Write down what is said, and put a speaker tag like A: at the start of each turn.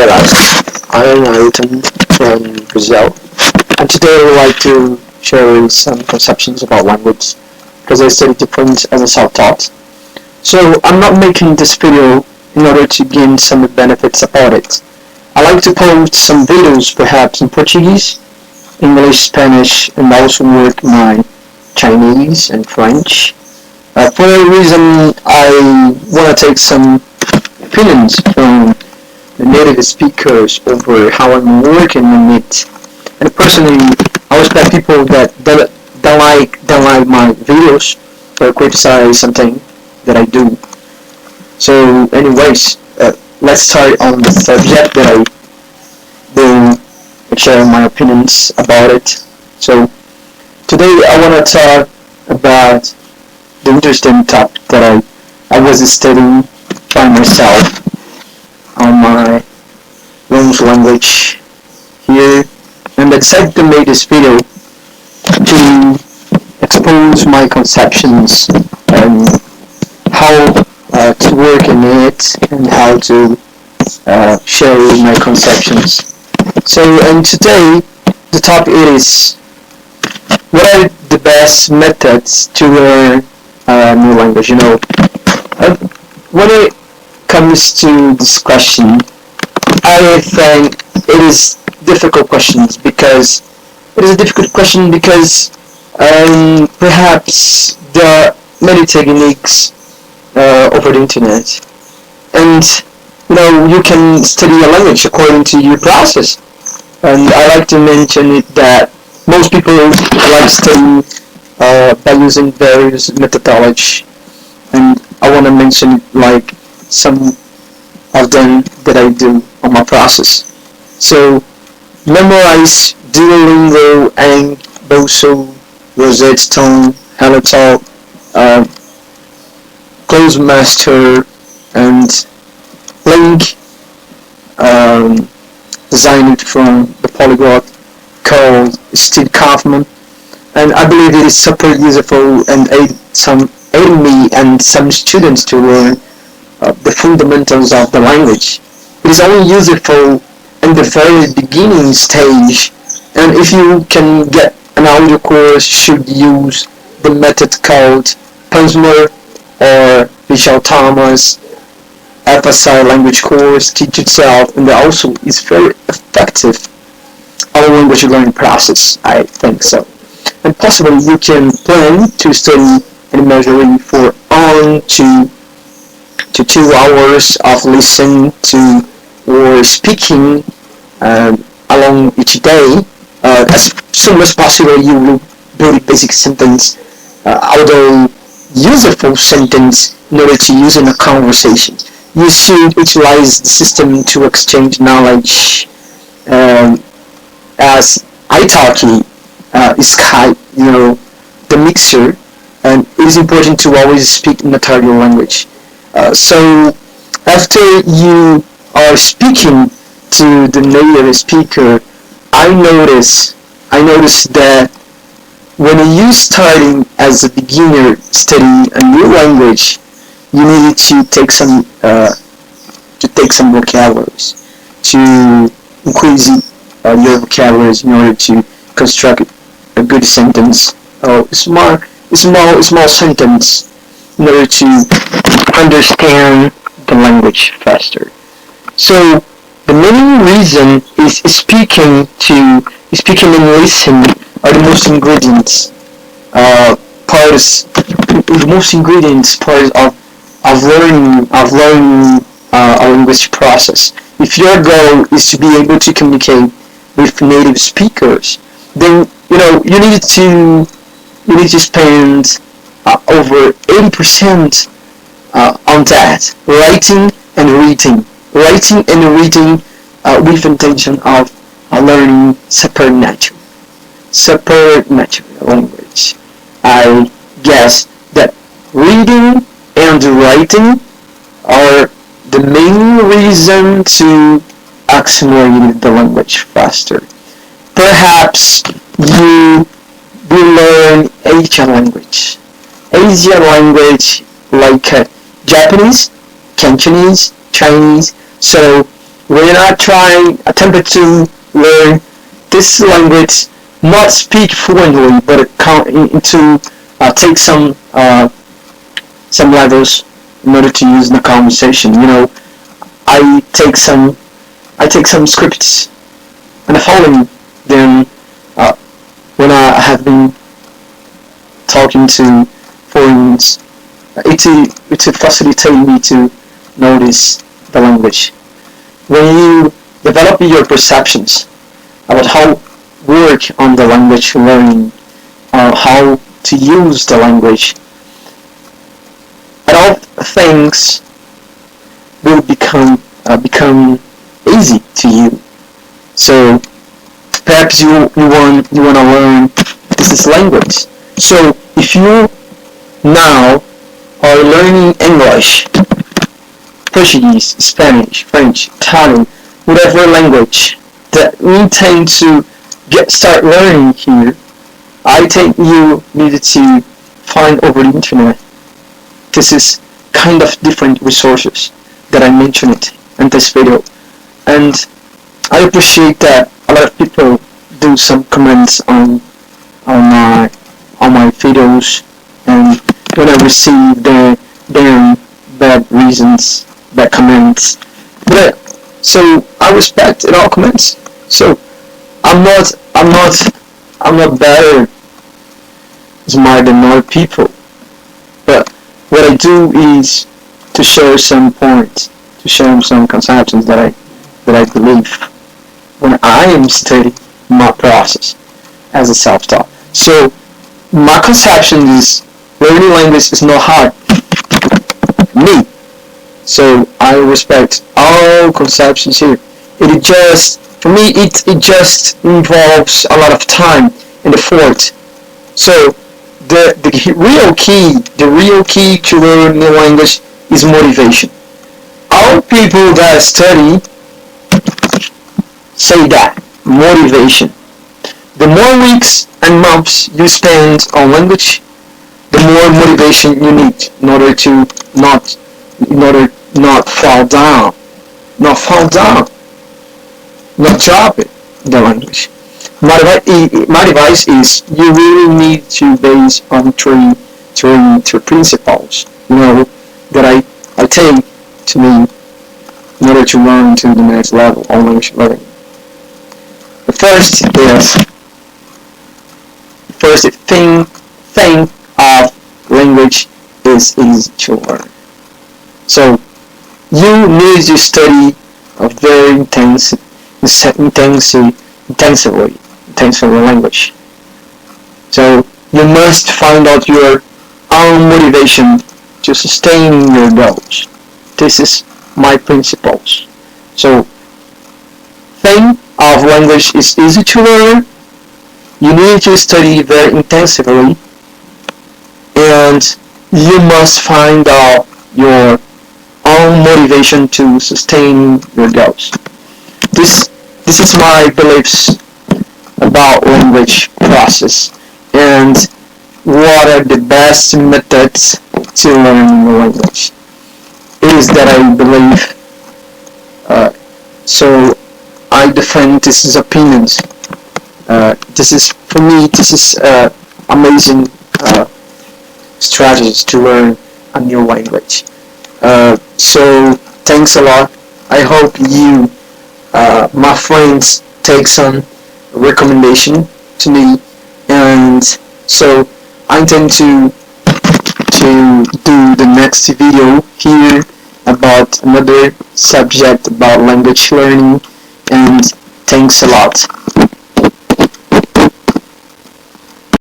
A: Hi guys, I am Ayrton from Brazil, and today I would like to share some conceptions about language because I study different as a self-taught. So I'm not making this video in order to gain some benefits about it. I like to post some videos perhaps in Portuguese, English, Spanish, and also work my Chinese and French. For a reason, I want to take some opinions from the native speakers over how I'm working on it. And personally, I respect people that don't like my videos or criticize something that I do. So, anyways, let's start on the subject that I will share my opinions about it. So, today I want to talk about the interesting topic that I was studying by myself on my English language here, and I decided to make this video to expose my conceptions and how to work in it and how to share my conceptions. So, and today the topic is what are the best methods to learn a new language. When it comes to this question, I think it is difficult questions because perhaps there are many techniques over the internet, and you can study a language according to your process. And I like to mention it that most people like studying by using various methodology, and I want to mention like some of them that I do on my process. So, memorize Duolingo and Boso, Rosetta Stone, HelloTalk, Closemaster, and Link, designed from the polyglot called Steve Kaufman, and I believe it is super useful and aided me and some students to learn the fundamentals of the language. It is only useful in the very beginning stage, and if you can get an audio course, you should use the method called Ponsmer or Michel Thomas FSI language course, Teach Itself, and also is very effective on a language learning process, I think so. And possibly you can plan to study and measuring for on to 2 hours of listening to or speaking along each day. As soon as possible, you will build a basic sentence, although useful sentence in order to use in a conversation. You should utilize the system to exchange knowledge, as italki, Skype, the mixer, and it is important to always speak in the target language. So after you are speaking to the native speaker, I notice that when you starting as a beginner studying a new language, you need to take some vocabularies to increase your vocabularies in order to construct a good sentence or small sentence in order to understand the language faster. So the main reason is speaking and listening are the most ingredients parts of learning a linguistic process. If your goal is to be able to communicate with native speakers, then you need to spend over 80% on that, writing and reading with intention of learning supernatural language. I guess that reading and writing are the main reason to accelerate the language faster. Perhaps you will learn Asian language like Japanese, Cantonese, Chinese. So when I attempted to learn this language, not speak fluently, but to take some levels in order to use in the conversation. I take some I take some scripts and following them when I have been talking to foreigners. It will facilitate me to notice the language. When you develop your perceptions about how work on the language learning or how to use the language, all things will become easy to you. So perhaps you wanna learn this language. So if you now are learning English, Portuguese, Spanish, French, Italian, whatever language that you intend to start learning here, I think you need to find over the internet. This is kind of different resources that I mentioned in this video, and I appreciate that a lot of people do some comments on my videos, and when I receive their bad reasons, bad comments, but so I respect it all comments. So I'm not better smart than other people, but what I do is to share some points, to share some conceptions that I believe when I am studying my process as a self-taught. So my conception is learning language is not hard. Me. So I respect all conceptions here. It just for me it just involves a lot of time and effort. So the real key to learn new language is motivation. All people that study say that motivation. The more weeks and months you spend on language, the more motivation you need in order to not fall down, not drop it, the language. My advice is you really need to base on three principles, that I take to me in order to learn to the next level on language learning. The first thing of language is easy to learn. So you need to study a very intensively language. So you must find out your own motivation to sustain your goals. This is my principles. So thing of language is easy to learn. You need to study very intensively, and you must find out your own motivation to sustain your goals. This is my beliefs about language process and what are the best methods to learn the language. It is that I believe. So I defend this opinions. This is amazing strategies to learn a new language. So thanks a lot. I hope you, my friends, take some recommendation to me, and so I intend to do the next video here about another subject about language learning, and thanks a lot.